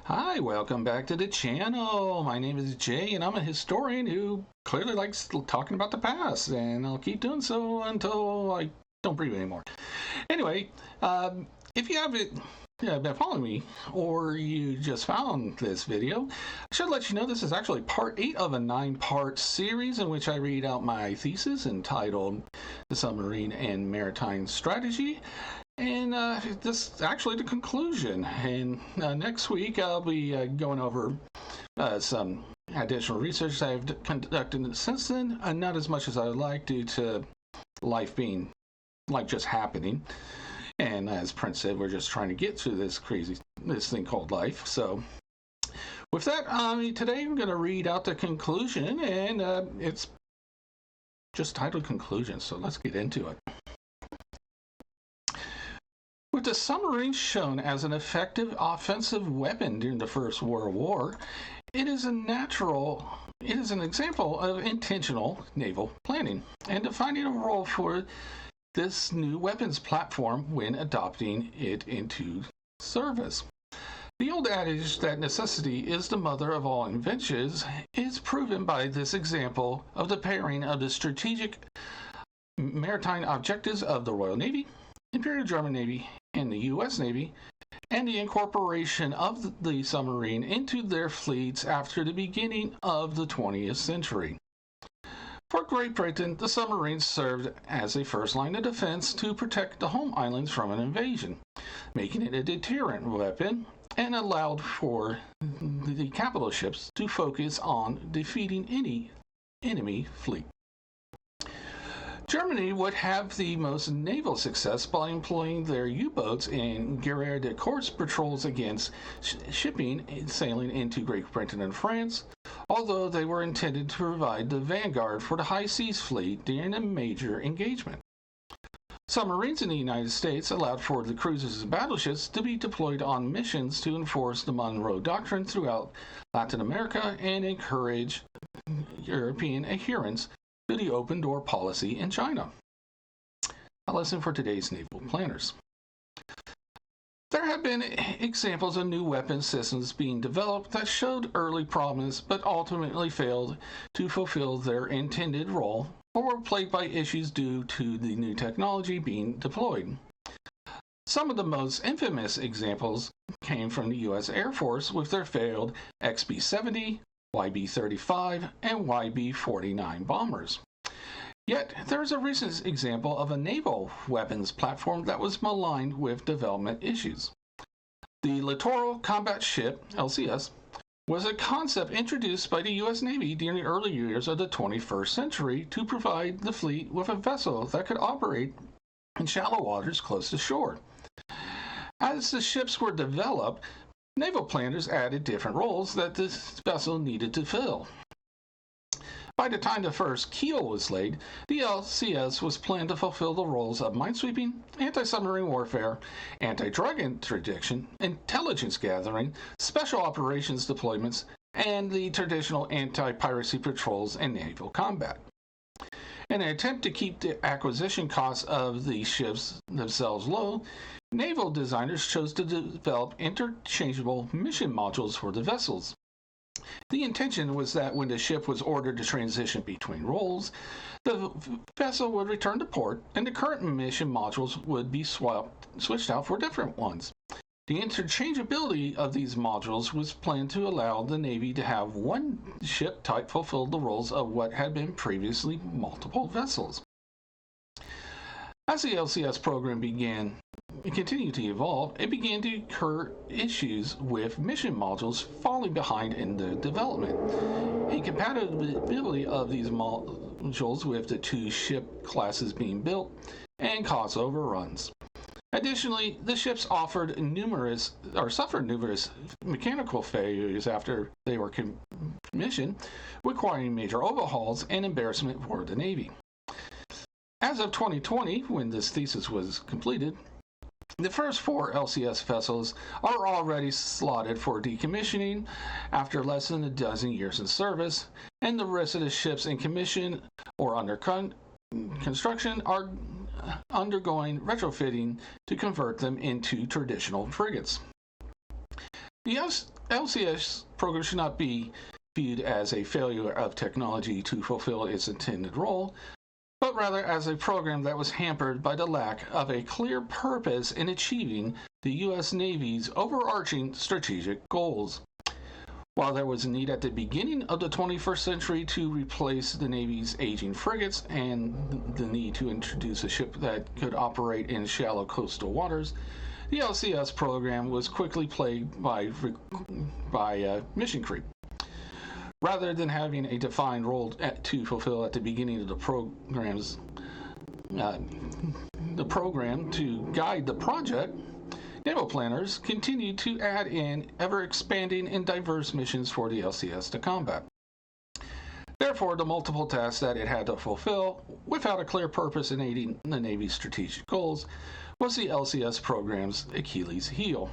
Hi, welcome back to the channel. My name is Jay, and I'm a historian who clearly likes talking about the past, and I'll keep doing so until I don't breathe anymore. Anyway, if you haven't been following me, or you just found this video, I should let you know this is actually part 8 of a 9-part series in which I read out my thesis entitled The Submarine and Maritime Strategy. And this is actually the conclusion. And next week I'll be going over some additional research I've conducted since then. Not as much as I would like due to life being like just happening. And as Prince said, we're just trying to get through this thing called life. So with that, today I'm going to read out the conclusion, and it's just titled Conclusion. So let's get into it. With the submarine shown as an effective offensive weapon during the First World War, it is an example of intentional naval planning and defining a role for this new weapons platform when adopting it into service. The old adage that necessity is the mother of all inventions is proven by this example of the pairing of the strategic maritime objectives of the Royal Navy, Imperial German Navy, and the U.S. Navy, and the incorporation of the submarine into their fleets after the beginning of the 20th century. For Great Britain, the submarine served as a first line of defense to protect the home islands from an invasion, making it a deterrent weapon, and allowed for the capital ships to focus on defeating any enemy fleet. Germany would have the most naval success by employing their U-boats in guerre de course patrols against shipping sailing into Great Britain and France, although they were intended to provide the vanguard for the high seas fleet during a major engagement. Submarines in the United States allowed for the cruisers and battleships to be deployed on missions to enforce the Monroe Doctrine throughout Latin America and encourage European adherence to the open door policy in China. A lesson for today's naval planners. There have been examples of new weapon systems being developed that showed early promise but ultimately failed to fulfill their intended role or were plagued by issues due to the new technology being deployed. Some of the most infamous examples came from the U.S. Air Force with their failed XB-70, YB-35, and YB-49 bombers. Yet, there is a recent example of a naval weapons platform that was maligned with development issues. The Littoral Combat Ship, LCS, was a concept introduced by the U.S. Navy during the early years of the 21st century to provide the fleet with a vessel that could operate in shallow waters close to shore. As the ships were developed, naval planners added different roles that this vessel needed to fill. By the time the first keel was laid, the LCS was planned to fulfill the roles of minesweeping, anti-submarine warfare, anti-drug interdiction, intelligence gathering, special operations deployments, and the traditional anti-piracy patrols and naval combat. In an attempt to keep the acquisition costs of the ships themselves low, naval designers chose to develop interchangeable mission modules for the vessels. The intention was that when the ship was ordered to transition between roles, the vessel would return to port and the current mission modules would be switched out for different ones. The interchangeability of these modules was planned to allow the Navy to have one ship type fulfill the roles of what had been previously multiple vessels. As the LCS program continued to evolve, it began to incur issues with mission modules falling behind in the development. Incompatibility of these modules with the two ship classes being built and cost overruns. Additionally, the ships suffered numerous mechanical failures after they were commissioned, requiring major overhauls and embarrassment for the Navy. As of 2020, when this thesis was completed, the first 4 LCS vessels are already slotted for decommissioning after less than a dozen years in service, and the rest of the ships in commission or under construction are undergoing retrofitting to convert them into traditional frigates. The LCS program should not be viewed as a failure of technology to fulfill its intended role, but rather as a program that was hampered by the lack of a clear purpose in achieving the U.S. Navy's overarching strategic goals. While there was a need at the beginning of the 21st century to replace the Navy's aging frigates and the need to introduce a ship that could operate in shallow coastal waters, the LCS program was quickly plagued by mission creep. Rather than having a defined role to fulfill at the beginning of the program to guide the project, naval planners continued to add in ever-expanding and diverse missions for the LCS to combat. Therefore, the multiple tasks that it had to fulfill, without a clear purpose in aiding the Navy's strategic goals, was the LCS program's Achilles heel.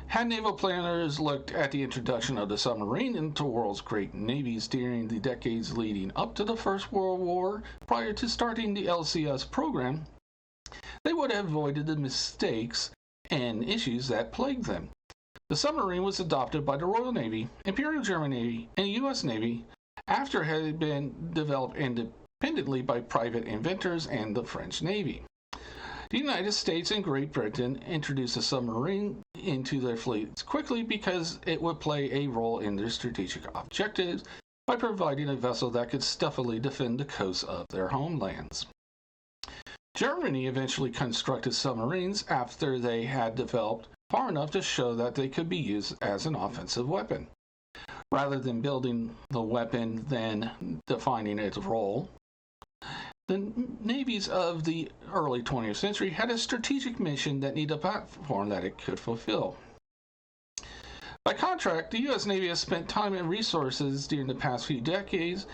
Had naval planners looked at the introduction of the submarine into the world's great navies during the decades leading up to the First World War prior to starting the LCS program, they would have avoided the mistakes and issues that plagued them. The submarine was adopted by the Royal Navy, Imperial German Navy, and U.S. Navy after it had been developed independently by private inventors and the French Navy. The United States and Great Britain introduced the submarine into their fleets quickly because it would play a role in their strategic objectives by providing a vessel that could stealthily defend the coasts of their homelands. Germany eventually constructed submarines after they had developed far enough to show that they could be used as an offensive weapon. Rather than building the weapon, then defining its role, the navies of the early 20th century had a strategic mission that needed a platform that it could fulfill. By contrast, the U.S. Navy has spent time and resources during the past few decades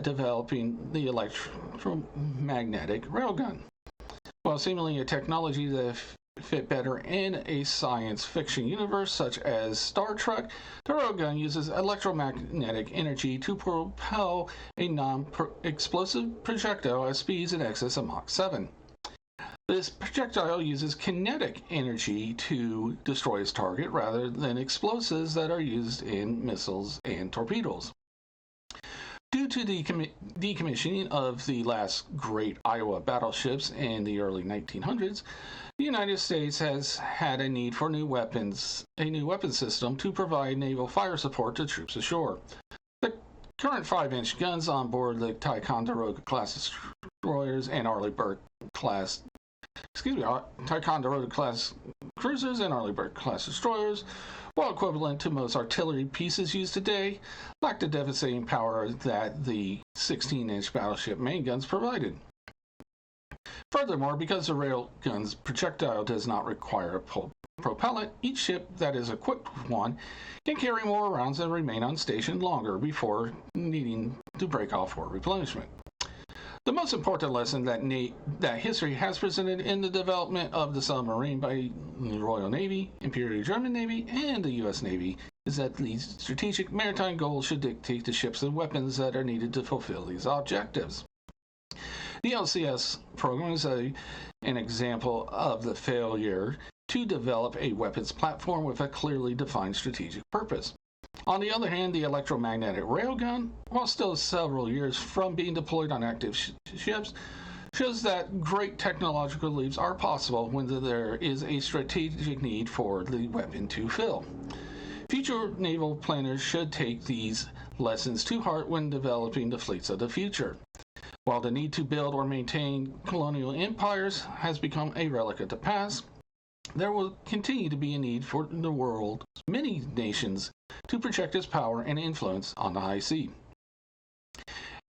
developing the electromagnetic railgun. While seemingly a technology that fit better in a science fiction universe such as Star Trek, the railgun uses electromagnetic energy to propel a non-explosive projectile at speeds in excess of Mach 7. This projectile uses kinetic energy to destroy its target rather than explosives that are used in missiles and torpedoes. Due to the decommissioning of the last great Iowa battleships in the early 1900s, the United States has had a need for a new weapon system to provide naval fire support to troops ashore. The current 5-inch guns on board the Ticonderoga class destroyers and Ticonderoga class cruisers and Arleigh class destroyers, while equivalent to most artillery pieces used today, lack the devastating power that the 16-inch battleship main guns provided. Furthermore, because the railgun's projectile does not require a propellant, each ship that is equipped with one can carry more rounds and remain on station longer before needing to break off for replenishment. The most important lesson that history has presented in the development of the submarine by the Royal Navy, Imperial German Navy, and the U.S. Navy is that these strategic maritime goals should dictate the ships and weapons that are needed to fulfill these objectives. The LCS program is an example of the failure to develop a weapons platform with a clearly defined strategic purpose. On the other hand, the electromagnetic railgun, while still several years from being deployed on active ships, shows that great technological leaps are possible when there is a strategic need for the weapon to fill. Future naval planners should take these lessons to heart when developing the fleets of the future. While the need to build or maintain colonial empires has become a relic of the past, there will continue to be a need for the world's many nations to project its power and influence on the high sea.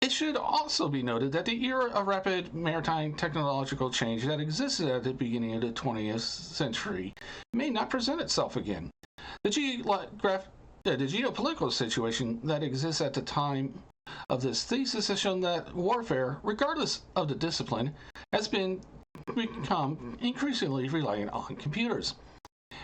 It should also be noted that the era of rapid maritime technological change that existed at the beginning of the 20th century may not present itself again. The geopolitical situation that exists at the time of this thesis has shown that warfare, regardless of the discipline, has become increasingly reliant on computers.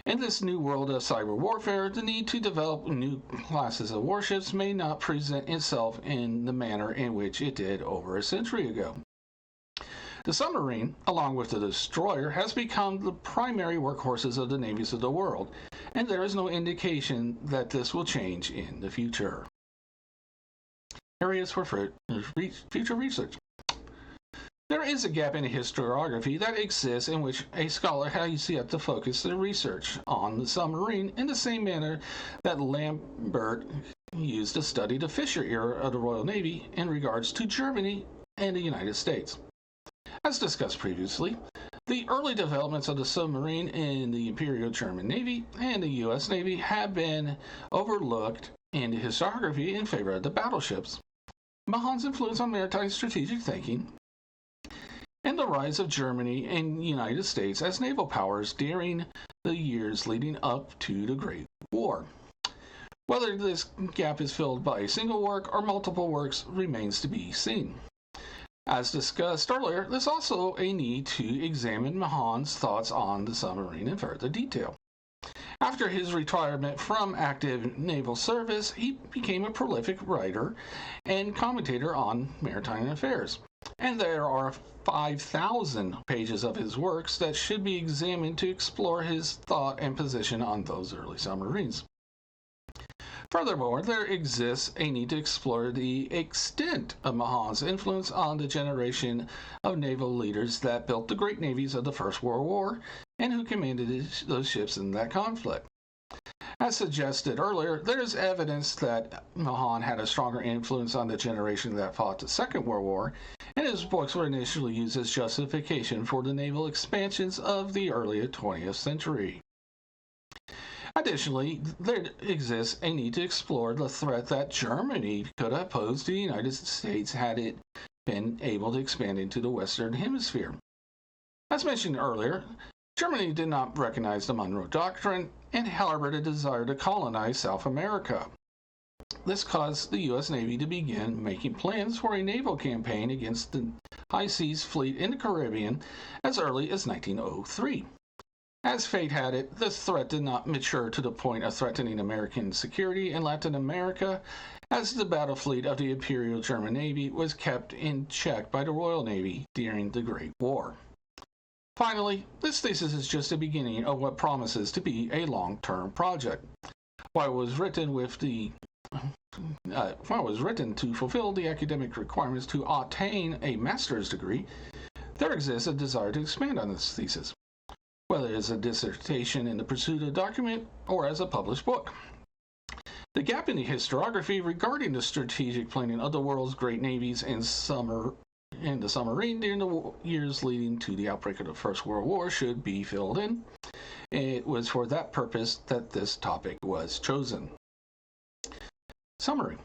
In this new world of cyber warfare, the need to develop new classes of warships may not present itself in the manner in which it did over a century ago. The submarine, along with the destroyer, has become the primary workhorses of the navies of the world, and there is no indication that this will change in the future. Areas for future research. There is a gap in historiography that exists in which a scholar has yet to focus their research on the submarine in the same manner that Lambert used to study the Fisher era of the Royal Navy in regards to Germany and the United States. As discussed previously, the early developments of the submarine in the Imperial German Navy and the U.S. Navy have been overlooked in the historiography in favor of the battleships. Mahon's influence on maritime strategic thinking, and the rise of Germany and the United States as naval powers during the years leading up to the Great War. Whether this gap is filled by a single work or multiple works remains to be seen. As discussed earlier, there's also a need to examine Mahon's thoughts on the submarine in further detail. After his retirement from active naval service, he became a prolific writer and commentator on maritime affairs, and there are 5,000 pages of his works that should be examined to explore his thought and position on those early submarines. Furthermore, there exists a need to explore the extent of Mahon's influence on the generation of naval leaders that built the great navies of the First World War and who commanded those ships in that conflict. As suggested earlier, there is evidence that Mahon had a stronger influence on the generation that fought the Second World War, and his books were initially used as justification for the naval expansions of the early 20th century. Additionally, there exists a need to explore the threat that Germany could have posed to the United States had it been able to expand into the Western Hemisphere. As mentioned earlier, Germany did not recognize the Monroe Doctrine and harbored a desire to colonize South America. This caused the U.S. Navy to begin making plans for a naval campaign against the High Seas Fleet in the Caribbean as early as 1903. As fate had it, this threat did not mature to the point of threatening American security in Latin America, as the battle fleet of the Imperial German Navy was kept in check by the Royal Navy during the Great War. Finally, this thesis is just the beginning of what promises to be a long-term project. While it was written to fulfill the academic requirements to obtain a master's degree, there exists a desire to expand on this thesis, whether as a dissertation in the pursuit of a document or as a published book. The gap in the historiography regarding the strategic planning of the world's great navies and the submarine during the years leading to the outbreak of the First World War should be filled in. It was for that purpose that this topic was chosen. Summary.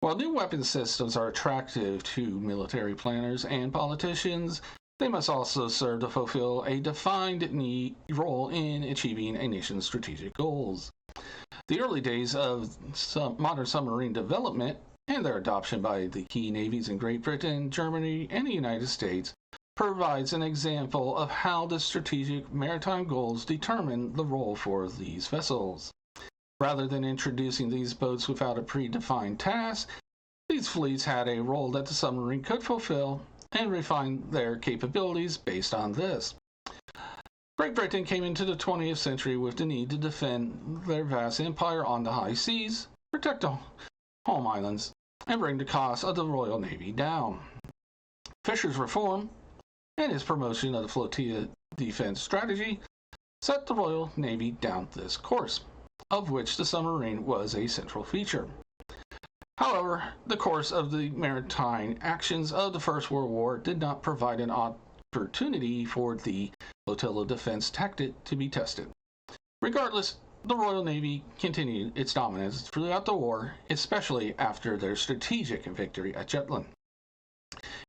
While new weapon systems are attractive to military planners and politicians, they must also serve to fulfill a defined role in achieving a nation's strategic goals. The early days of modern submarine development and their adoption by the key navies in Great Britain, Germany, and the United States provides an example of how the strategic maritime goals determine the role for these vessels. Rather than introducing these boats without a predefined task, these fleets had a role that the submarine could fulfill and refine their capabilities based on this. Great Britain came into the 20th century with the need to defend their vast empire on the high seas, protect the home islands, and bring the cost of the Royal Navy down. Fisher's reform and his promotion of the flotilla defense strategy set the Royal Navy down this course, of which the submarine was a central feature. However, the course of the maritime actions of the First World War did not provide an opportunity for the flotilla defense tactic to be tested. Regardless, the Royal Navy continued its dominance throughout the war, especially after their strategic victory at Jutland.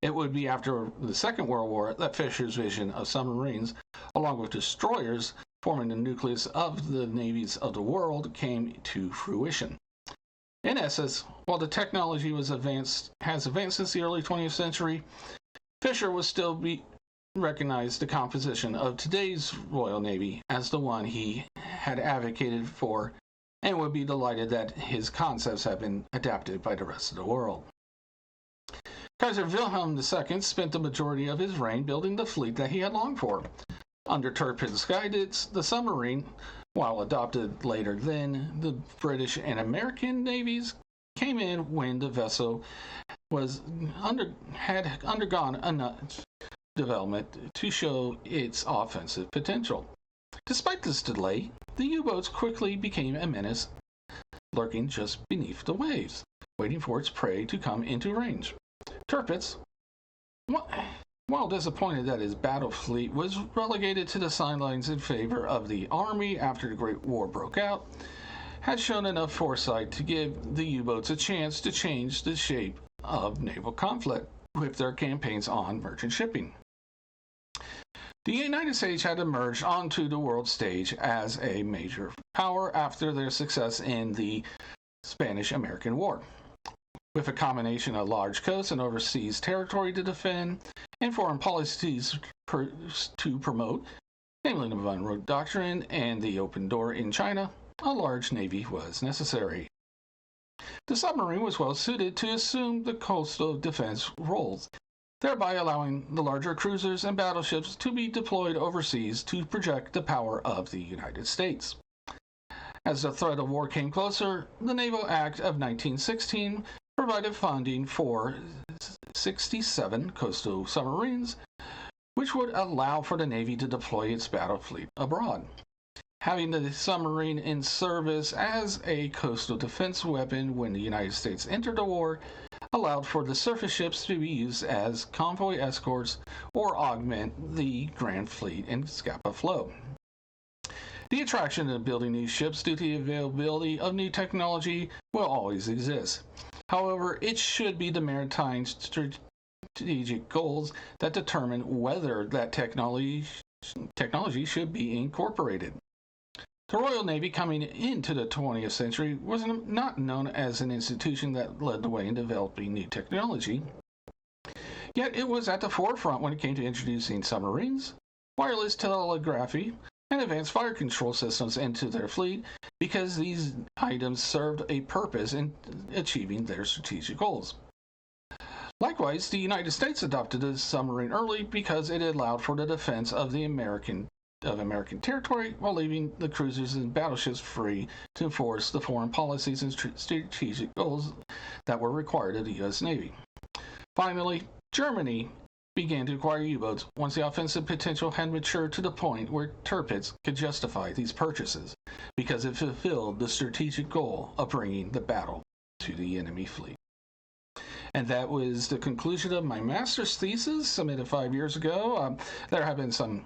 It would be after the Second World War that Fisher's vision of submarines, along with destroyers forming the nucleus of the navies of the world, came to fruition. In essence, while the technology has advanced since the early 20th century, Fisher will still recognize the composition of today's Royal Navy as the one he had advocated for, and would be delighted that his concepts have been adapted by the rest of the world. Kaiser Wilhelm II spent the majority of his reign building the fleet that he had longed for. Under Tirpitz' guidance, the submarine, while adopted later than the British and American navies, came in when the vessel had undergone enough development to show its offensive potential. Despite this delay, the U-boats quickly became a menace, lurking just beneath the waves, waiting for its prey to come into range. Tirpitz, while disappointed that his battle fleet was relegated to the sidelines in favor of the Army after the Great War broke out, had shown enough foresight to give the U-boats a chance to change the shape of naval conflict with their campaigns on merchant shipping. The United States had emerged onto the world stage as a major power after their success in the Spanish-American War. With a combination of large coasts and overseas territory to defend, and foreign policies to promote, namely the Monroe Doctrine and the Open Door in China, a large navy was necessary. The submarine was well suited to assume the coastal defense roles, thereby allowing the larger cruisers and battleships to be deployed overseas to project the power of the United States. As the threat of war came closer, the Naval Act of 1916 provided funding for 67 coastal submarines, which would allow for the Navy to deploy its battle fleet abroad. Having the submarine in service as a coastal defense weapon when the United States entered the war allowed for the surface ships to be used as convoy escorts or augment the Grand Fleet and Scapa Flow. The attraction of building these ships due to the availability of new technology will always exist. However, it should be the maritime strategic goals that determine whether that technology should be incorporated. The Royal Navy coming into the 20th century was not known as an institution that led the way in developing new technology, yet it was at the forefront when it came to introducing submarines, wireless telegraphy, and advanced fire control systems into their fleet because these items served a purpose in achieving their strategic goals. Likewise, the United States adopted the submarine early because it allowed for the defense of American territory while leaving the cruisers and battleships free to enforce the foreign policies and strategic goals that were required of the U.S. Navy. Finally, Germany began to acquire U-boats once the offensive potential had matured to the point where Tirpitz could justify these purchases because it fulfilled the strategic goal of bringing the battle to the enemy fleet. And that was the conclusion of my master's thesis submitted 5 years ago. There have been some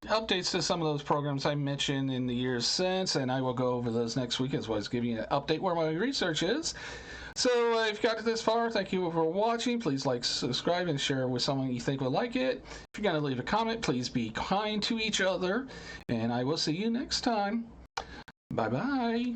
updates to some of those programs I mentioned in the years since, and I will go over those next week as well as giving you an update where my research is. So if you got this far, thank you for watching. Please like, subscribe, and share with someone you think would like it. If you're going to leave a comment, please be kind to each other, and I will see you next time. Bye-bye.